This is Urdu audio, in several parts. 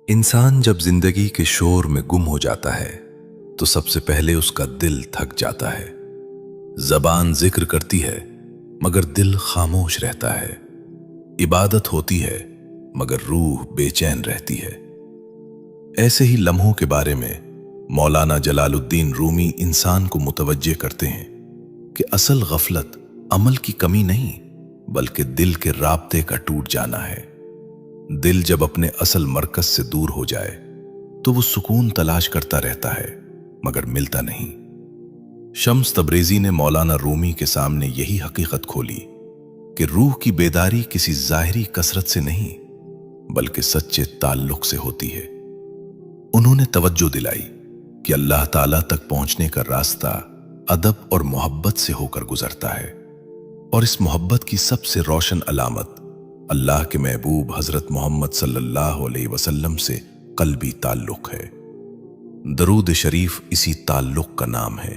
انسان جب زندگی کے شور میں گم ہو جاتا ہے تو سب سے پہلے اس کا دل تھک جاتا ہے۔ زبان ذکر کرتی ہے مگر دل خاموش رہتا ہے۔ عبادت ہوتی ہے مگر روح بے چین رہتی ہے۔ ایسے ہی لمحوں کے بارے میں مولانا جلال الدین رومی انسان کو متوجہ کرتے ہیں کہ اصل غفلت عمل کی کمی نہیں بلکہ دل کے رابطے کا ٹوٹ جانا ہے۔ دل جب اپنے اصل مرکز سے دور ہو جائے تو وہ سکون تلاش کرتا رہتا ہے مگر ملتا نہیں۔ شمس تبریزی نے مولانا رومی کے سامنے یہی حقیقت کھولی کہ روح کی بیداری کسی ظاہری کثرت سے نہیں بلکہ سچے تعلق سے ہوتی ہے۔ انہوں نے توجہ دلائی کہ اللہ تعالیٰ تک پہنچنے کا راستہ ادب اور محبت سے ہو کر گزرتا ہے، اور اس محبت کی سب سے روشن علامت اللہ کے محبوب حضرت محمد صلی اللہ علیہ وسلم سے قلبی تعلق ہے۔ درود شریف اسی تعلق کا نام ہے۔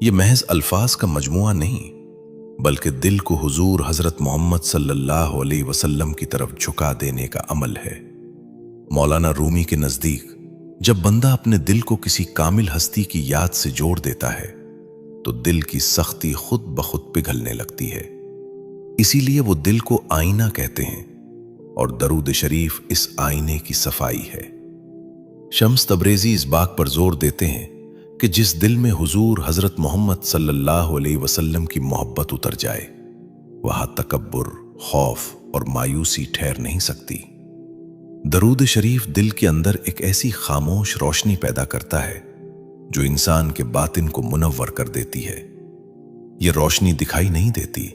یہ محض الفاظ کا مجموعہ نہیں بلکہ دل کو حضور حضرت محمد صلی اللہ علیہ وسلم کی طرف جھکا دینے کا عمل ہے۔ مولانا رومی کے نزدیک جب بندہ اپنے دل کو کسی کامل ہستی کی یاد سے جوڑ دیتا ہے تو دل کی سختی خود بخود پگھلنے لگتی ہے۔ اسی لیے وہ دل کو آئینہ کہتے ہیں اور درود شریف اس آئینے کی صفائی ہے۔ شمس تبریزی اس بات پر زور دیتے ہیں کہ جس دل میں حضور حضرت محمد صلی اللہ علیہ وسلم کی محبت اتر جائے وہاں تکبر، خوف اور مایوسی ٹھہر نہیں سکتی۔ درود شریف دل کے اندر ایک ایسی خاموش روشنی پیدا کرتا ہے جو انسان کے باطن کو منور کر دیتی ہے۔ یہ روشنی دکھائی نہیں دیتی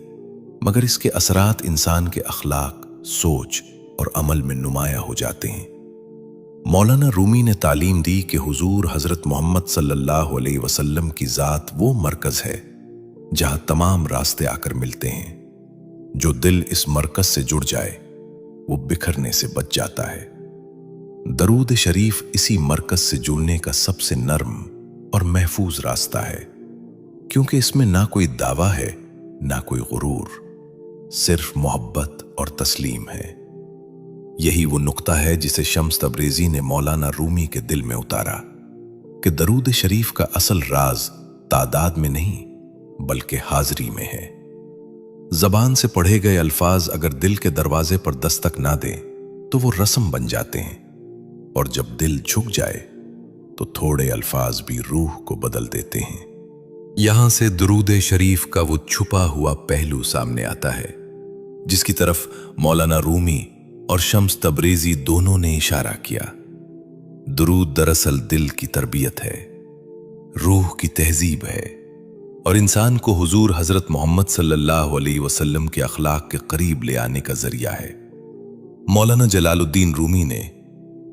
مگر اس کے اثرات انسان کے اخلاق، سوچ اور عمل میں نمایاں ہو جاتے ہیں۔ مولانا رومی نے تعلیم دی کہ حضور حضرت محمد صلی اللہ علیہ وسلم کی ذات وہ مرکز ہے جہاں تمام راستے آ کر ملتے ہیں۔ جو دل اس مرکز سے جڑ جائے وہ بکھرنے سے بچ جاتا ہے۔ درود شریف اسی مرکز سے جڑنے کا سب سے نرم اور محفوظ راستہ ہے، کیونکہ اس میں نہ کوئی دعویٰ ہے نہ کوئی غرور، صرف محبت اور تسلیم ہے۔ یہی وہ نقطہ ہے جسے شمس تبریزی نے مولانا رومی کے دل میں اتارا کہ درود شریف کا اصل راز تعداد میں نہیں بلکہ حاضری میں ہے۔ زبان سے پڑھے گئے الفاظ اگر دل کے دروازے پر دستک نہ دیں تو وہ رسم بن جاتے ہیں، اور جب دل جھک جائے تو تھوڑے الفاظ بھی روح کو بدل دیتے ہیں۔ یہاں سے درود شریف کا وہ چھپا ہوا پہلو سامنے آتا ہے جس کی طرف مولانا رومی اور شمس تبریزی دونوں نے اشارہ کیا۔ درود دراصل دل کی تربیت ہے، روح کی تہذیب ہے، اور انسان کو حضور حضرت محمد صلی اللہ علیہ وسلم کے اخلاق کے قریب لے آنے کا ذریعہ ہے۔ مولانا جلال الدین رومی نے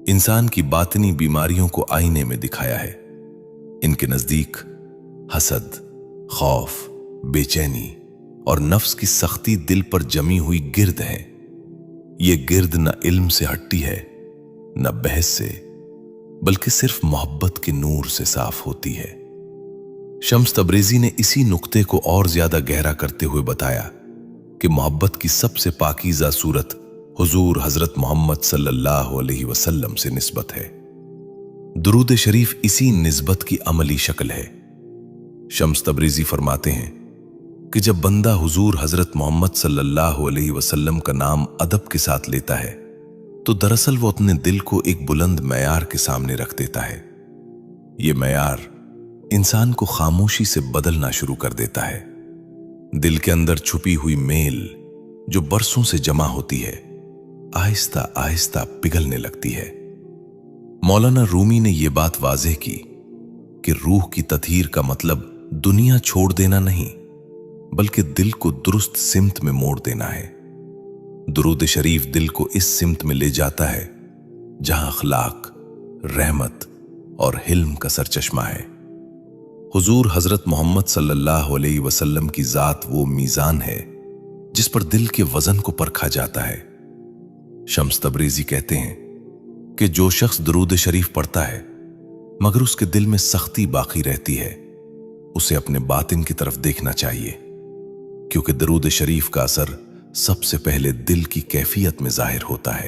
انسان کی باطنی بیماریوں کو آئینے میں دکھایا ہے۔ ان کے نزدیک حسد، خوف، بے چینی اور نفس کی سختی دل پر جمی ہوئی گرد ہے۔ یہ گرد نہ علم سے ہٹتی ہے نہ بحث سے، بلکہ صرف محبت کے نور سے صاف ہوتی ہے۔ شمس تبریزی نے اسی نقطے کو اور زیادہ گہرا کرتے ہوئے بتایا کہ محبت کی سب سے پاکیزہ صورت حضور حضرت محمد صلی اللہ علیہ وسلم سے نسبت ہے۔ درود شریف اسی نسبت کی عملی شکل ہے۔ شمس تبریزی فرماتے ہیں کہ جب بندہ حضور حضرت محمد صلی اللہ علیہ وسلم کا نام ادب کے ساتھ لیتا ہے تو دراصل وہ اپنے دل کو ایک بلند معیار کے سامنے رکھ دیتا ہے۔ یہ معیار انسان کو خاموشی سے بدلنا شروع کر دیتا ہے۔ دل کے اندر چھپی ہوئی میل جو برسوں سے جمع ہوتی ہے آہستہ آہستہ پگھلنے لگتی ہے۔ مولانا رومی نے یہ بات واضح کی کہ روح کی تطہیر کا مطلب دنیا چھوڑ دینا نہیں بلکہ دل کو درست سمت میں موڑ دینا ہے۔ درود شریف دل کو اس سمت میں لے جاتا ہے جہاں اخلاق، رحمت اور حلم کا سرچشمہ ہے۔ حضور حضرت محمد صلی اللہ علیہ وسلم کی ذات وہ میزان ہے جس پر دل کے وزن کو پرکھا جاتا ہے۔ شمس تبریزی کہتے ہیں کہ جو شخص درود شریف پڑھتا ہے مگر اس کے دل میں سختی باقی رہتی ہے اسے اپنے باطن کی طرف دیکھنا چاہیے، کیونکہ درود شریف کا اثر سب سے پہلے دل کی کیفیت میں ظاہر ہوتا ہے۔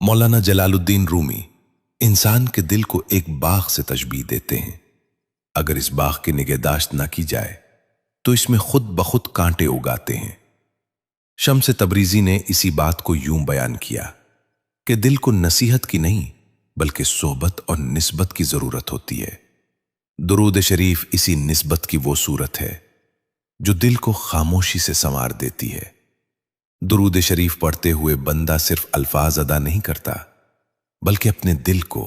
مولانا جلالالدین رومی انسان کے دل کو ایک باغ سے تشبیہ دیتے ہیں۔ اگر اس باغ کی نگہداشت نہ کی جائے تو اس میں خود بخود کانٹے اگاتے ہیں۔ شمس تبریزی نے اسی بات کو یوں بیان کیا کہ دل کو نصیحت کی نہیں بلکہ صحبت اور نسبت کی ضرورت ہوتی ہے۔ درود شریف اسی نسبت کی وہ صورت ہے جو دل کو خاموشی سے سنوار دیتی ہے۔ درود شریف پڑھتے ہوئے بندہ صرف الفاظ ادا نہیں کرتا بلکہ اپنے دل کو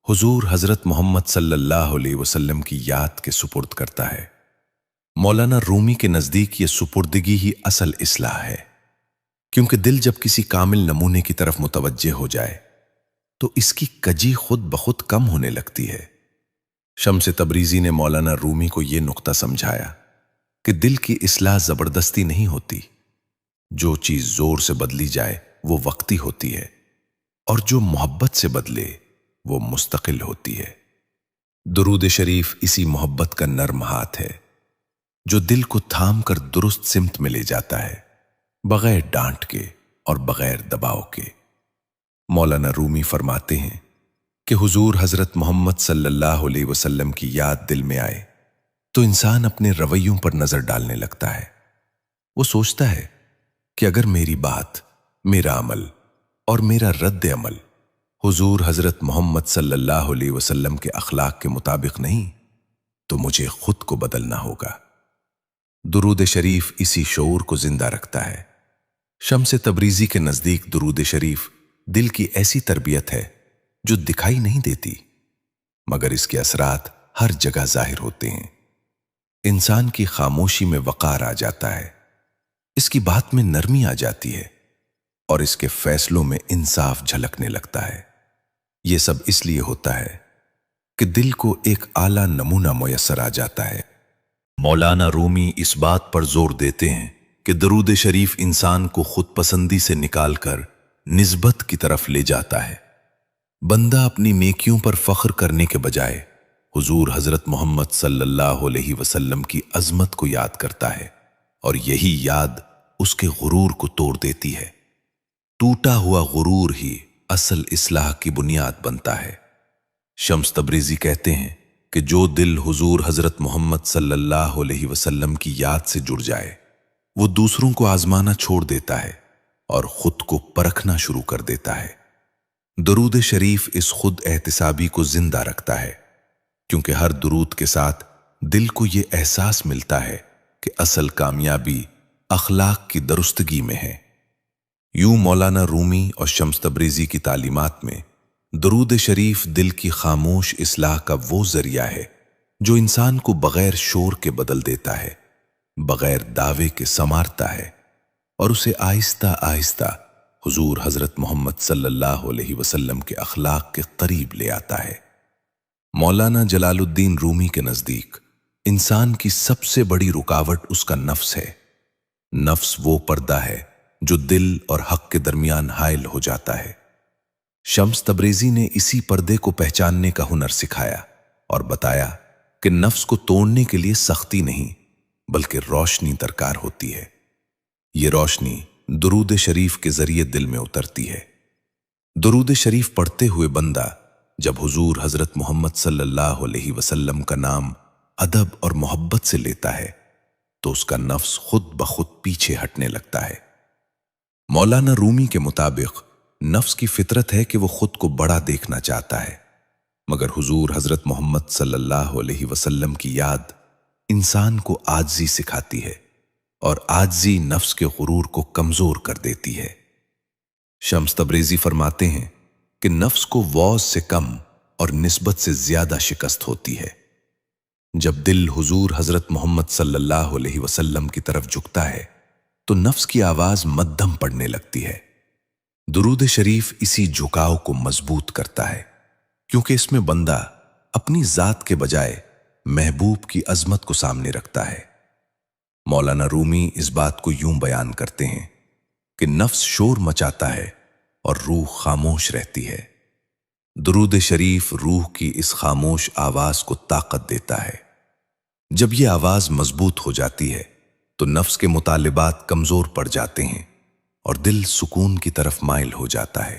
حضور حضرت محمد صلی اللہ علیہ وسلم کی یاد کے سپرد کرتا ہے۔ مولانا رومی کے نزدیک یہ سپردگی ہی اصل اصلاح ہے، کیونکہ دل جب کسی کامل نمونے کی طرف متوجہ ہو جائے تو اس کی کجی خود بخود کم ہونے لگتی ہے۔ شمس تبریزی نے مولانا رومی کو یہ نقطہ سمجھایا کہ دل کی اصلاح زبردستی نہیں ہوتی، جو چیز زور سے بدلی جائے وہ وقتی ہوتی ہے اور جو محبت سے بدلے وہ مستقل ہوتی ہے۔ درود شریف اسی محبت کا نرم ہاتھ ہے جو دل کو تھام کر درست سمت میں لے جاتا ہے، بغیر ڈانٹ کے اور بغیر دباؤ کے۔ مولانا رومی فرماتے ہیں کہ حضور حضرت محمد صلی اللہ علیہ وسلم کی یاد دل میں آئے تو انسان اپنے رویوں پر نظر ڈالنے لگتا ہے۔ وہ سوچتا ہے کہ اگر میری بات، میرا عمل اور میرا رد عمل حضور حضرت محمد صلی اللہ علیہ وسلم کے اخلاق کے مطابق نہیں تو مجھے خود کو بدلنا ہوگا۔ درود شریف اسی شعور کو زندہ رکھتا ہے۔ شمس تبریزی کے نزدیک درود شریف دل کی ایسی تربیت ہے جو دکھائی نہیں دیتی مگر اس کے اثرات ہر جگہ ظاہر ہوتے ہیں۔ انسان کی خاموشی میں وقار آ جاتا ہے، اس کی بات میں نرمی آ جاتی ہے اور اس کے فیصلوں میں انصاف جھلکنے لگتا ہے۔ یہ سب اس لیے ہوتا ہے کہ دل کو ایک اعلیٰ نمونہ میسر آ جاتا ہے۔ مولانا رومی اس بات پر زور دیتے ہیں کہ درود شریف انسان کو خود پسندی سے نکال کر نسبت کی طرف لے جاتا ہے۔ بندہ اپنی نیکیوں پر فخر کرنے کے بجائے حضور حضرت محمد صلی اللہ علیہ وسلم کی عظمت کو یاد کرتا ہے، اور یہی یاد اس کے غرور کو توڑ دیتی ہے۔ ٹوٹا ہوا غرور ہی اصل اصلاح کی بنیاد بنتا ہے۔ شمس تبریزی کہتے ہیں کہ جو دل حضور حضرت محمد صلی اللہ علیہ وسلم کی یاد سے جڑ جائے وہ دوسروں کو آزمانا چھوڑ دیتا ہے اور خود کو پرکھنا شروع کر دیتا ہے۔ درود شریف اس خود احتسابی کو زندہ رکھتا ہے، کیونکہ ہر درود کے ساتھ دل کو یہ احساس ملتا ہے کہ اصل کامیابی اخلاق کی درستگی میں ہے۔ یوں مولانا رومی اور شمس تبریزی کی تعلیمات میں درود شریف دل کی خاموش اصلاح کا وہ ذریعہ ہے جو انسان کو بغیر شور کے بدل دیتا ہے، بغیر دعوے کے سنوارتا ہے اور اسے آہستہ آہستہ حضور حضرت محمد صلی اللہ علیہ وسلم کے اخلاق کے قریب لے آتا ہے۔ مولانا جلال الدین رومی کے نزدیک انسان کی سب سے بڑی رکاوٹ اس کا نفس ہے۔ نفس وہ پردہ ہے جو دل اور حق کے درمیان حائل ہو جاتا ہے۔ شمس تبریزی نے اسی پردے کو پہچاننے کا ہنر سکھایا اور بتایا کہ نفس کو توڑنے کے لیے سختی نہیں بلکہ روشنی درکار ہوتی ہے۔ یہ روشنی درود شریف کے ذریعے دل میں اترتی ہے۔ درود شریف پڑھتے ہوئے بندہ جب حضور حضرت محمد صلی اللہ علیہ وسلم کا نام ادب اور محبت سے لیتا ہے تو اس کا نفس خود بخود پیچھے ہٹنے لگتا ہے۔ مولانا رومی کے مطابق نفس کی فطرت ہے کہ وہ خود کو بڑا دیکھنا چاہتا ہے، مگر حضور حضرت محمد صلی اللہ علیہ وسلم کی یاد انسان کو عاجزی سکھاتی ہے اور عاجزی نفس کے غرور کو کمزور کر دیتی ہے۔ شمس تبریزی فرماتے ہیں کہ نفس کو وعظ سے کم اور نسبت سے زیادہ شکست ہوتی ہے۔ جب دل حضور حضرت محمد صلی اللہ علیہ وسلم کی طرف جھکتا ہے تو نفس کی آواز مدھم پڑنے لگتی ہے۔ درود شریف اسی جھکاؤ کو مضبوط کرتا ہے، کیونکہ اس میں بندہ اپنی ذات کے بجائے محبوب کی عظمت کو سامنے رکھتا ہے۔ مولانا رومی اس بات کو یوں بیان کرتے ہیں کہ نفس شور مچاتا ہے اور روح خاموش رہتی ہے۔ درود شریف روح کی اس خاموش آواز کو طاقت دیتا ہے۔ جب یہ آواز مضبوط ہو جاتی ہے تو نفس کے مطالبات کمزور پڑ جاتے ہیں اور دل سکون کی طرف مائل ہو جاتا ہے۔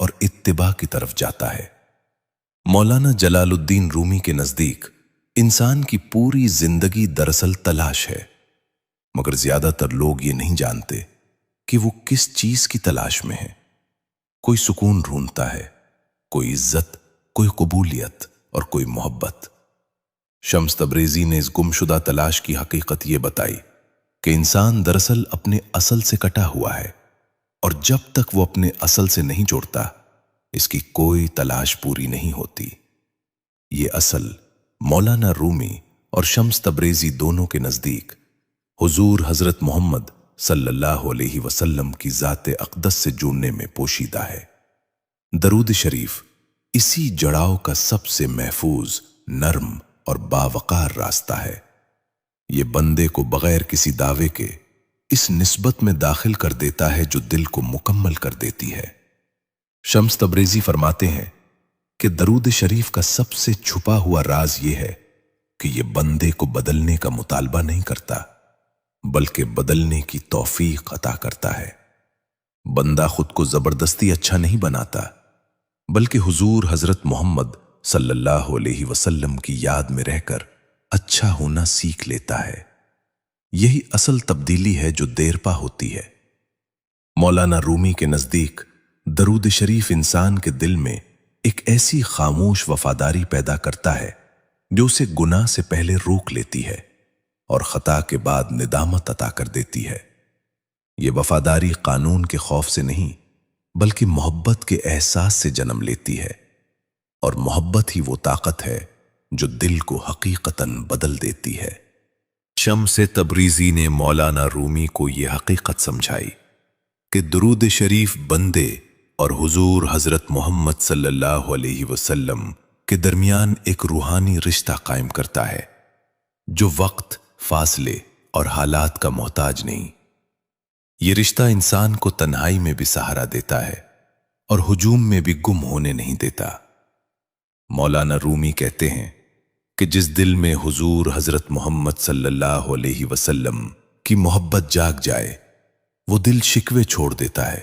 اور اتباع کی طرف جاتا ہے۔ مولانا جلال الدین رومی کے نزدیک انسان کی پوری زندگی دراصل تلاش ہے، مگر زیادہ تر لوگ یہ نہیں جانتے کہ وہ کس چیز کی تلاش میں ہے۔ کوئی سکون ڈھونڈتا ہے، کوئی عزت، کوئی قبولیت اور کوئی محبت۔ شمس تبریزی نے اس گمشدہ تلاش کی حقیقت یہ بتائی کہ انسان دراصل اپنے اصل سے کٹا ہوا ہے، اور جب تک وہ اپنے اصل سے نہیں جوڑتا اس کی کوئی تلاش پوری نہیں ہوتی۔ یہ اصل مولانا رومی اور شمس تبریزی دونوں کے نزدیک حضور حضرت محمد صلی اللہ علیہ وسلم کی ذات اقدس سے جڑنے میں پوشیدہ ہے۔ درود شریف اسی جڑاؤ کا سب سے محفوظ، نرم اور باوقار راستہ ہے۔ یہ بندے کو بغیر کسی دعوے کے اس نسبت میں داخل کر دیتا ہے جو دل کو مکمل کر دیتی ہے۔ شمس تبریزی فرماتے ہیں کہ درود شریف کا سب سے چھپا ہوا راز یہ ہے کہ یہ بندے کو بدلنے کا مطالبہ نہیں کرتا، بلکہ بدلنے کی توفیق عطا کرتا ہے۔ بندہ خود کو زبردستی اچھا نہیں بناتا، بلکہ حضور حضرت محمد صلی اللہ علیہ وسلم کی یاد میں رہ کر اچھا ہونا سیکھ لیتا ہے۔ یہی اصل تبدیلی ہے جو دیر پا ہوتی ہے۔ مولانا رومی کے نزدیک درود شریف انسان کے دل میں ایک ایسی خاموش وفاداری پیدا کرتا ہے جو اسے گناہ سے پہلے روک لیتی ہے اور خطا کے بعد ندامت عطا کر دیتی ہے۔ یہ وفاداری قانون کے خوف سے نہیں بلکہ محبت کے احساس سے جنم لیتی ہے، اور محبت ہی وہ طاقت ہے جو دل کو حقیقتاً بدل دیتی ہے۔ شمس تبریزی نے مولانا رومی کو یہ حقیقت سمجھائی کہ درود شریف بندے اور حضور حضرت محمد صلی اللہ علیہ وسلم کے درمیان ایک روحانی رشتہ قائم کرتا ہے جو وقت، فاصلے اور حالات کا محتاج نہیں۔ یہ رشتہ انسان کو تنہائی میں بھی سہارا دیتا ہے اور ہجوم میں بھی گم ہونے نہیں دیتا۔ مولانا رومی کہتے ہیں کہ جس دل میں حضور حضرت محمد صلی اللہ علیہ وسلم کی محبت جاگ جائے وہ دل شکوے چھوڑ دیتا ہے،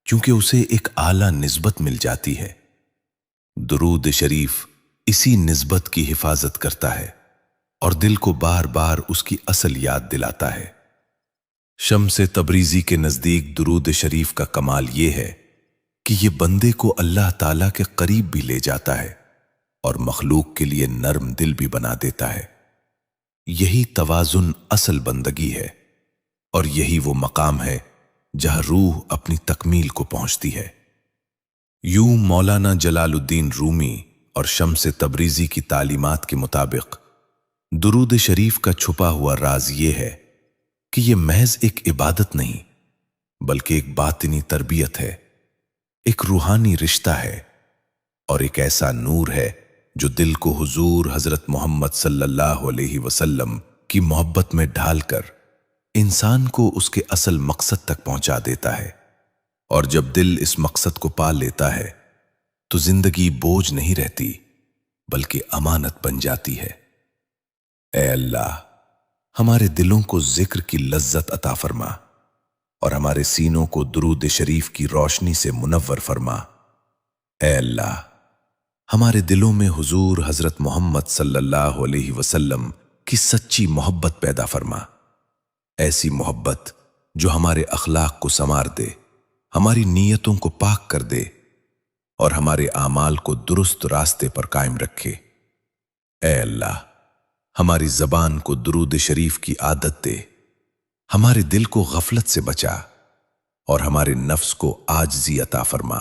کیونکہ اسے ایک اعلیٰ نسبت مل جاتی ہے۔ درود شریف اسی نسبت کی حفاظت کرتا ہے اور دل کو بار بار اس کی اصل یاد دلاتا ہے۔ شمس تبریزی کے نزدیک درود شریف کا کمال یہ ہے کہ یہ بندے کو اللہ تعالیٰ کے قریب بھی لے جاتا ہے اور مخلوق کے لیے نرم دل بھی بنا دیتا ہے۔ یہی توازن اصل بندگی ہے، اور یہی وہ مقام ہے جہاں روح اپنی تکمیل کو پہنچتی ہے۔ یوں مولانا جلال الدین رومی اور شمس تبریزی کی تعلیمات کے مطابق درود شریف کا چھپا ہوا راز یہ ہے کہ یہ محض ایک عبادت نہیں بلکہ ایک باطنی تربیت ہے، ایک روحانی رشتہ ہے، اور ایک ایسا نور ہے جو دل کو حضور حضرت محمد صلی اللہ علیہ وسلم کی محبت میں ڈھال کر انسان کو اس کے اصل مقصد تک پہنچا دیتا ہے۔ اور جب دل اس مقصد کو پا لیتا ہے تو زندگی بوجھ نہیں رہتی بلکہ امانت بن جاتی ہے۔ اے اللہ، ہمارے دلوں کو ذکر کی لذت عطا فرما اور ہمارے سینوں کو درود شریف کی روشنی سے منور فرما۔ اے اللہ، ہمارے دلوں میں حضور حضرت محمد صلی اللہ علیہ وسلم کی سچی محبت پیدا فرما، ایسی محبت جو ہمارے اخلاق کو سنوار دے، ہماری نیتوں کو پاک کر دے اور ہمارے اعمال کو درست راستے پر قائم رکھے۔ اے اللہ، ہماری زبان کو درود شریف کی عادت دے، ہمارے دل کو غفلت سے بچا اور ہمارے نفس کو عاجزی عطا فرما۔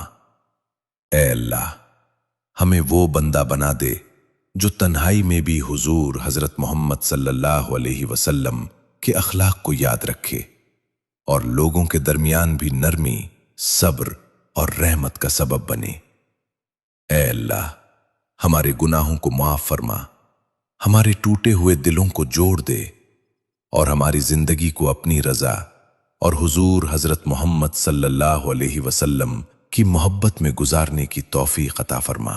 اے اللہ، ہمیں وہ بندہ بنا دے جو تنہائی میں بھی حضور حضرت محمد صلی اللہ علیہ وسلم کے اخلاق کو یاد رکھے اور لوگوں کے درمیان بھی نرمی، صبر اور رحمت کا سبب بنے۔ اے اللہ، ہمارے گناہوں کو معاف فرما، ہمارے ٹوٹے ہوئے دلوں کو جوڑ دے اور ہماری زندگی کو اپنی رضا اور حضور حضرت محمد صلی اللہ علیہ وسلم کی محبت میں گزارنے کی توفیق عطا فرما۔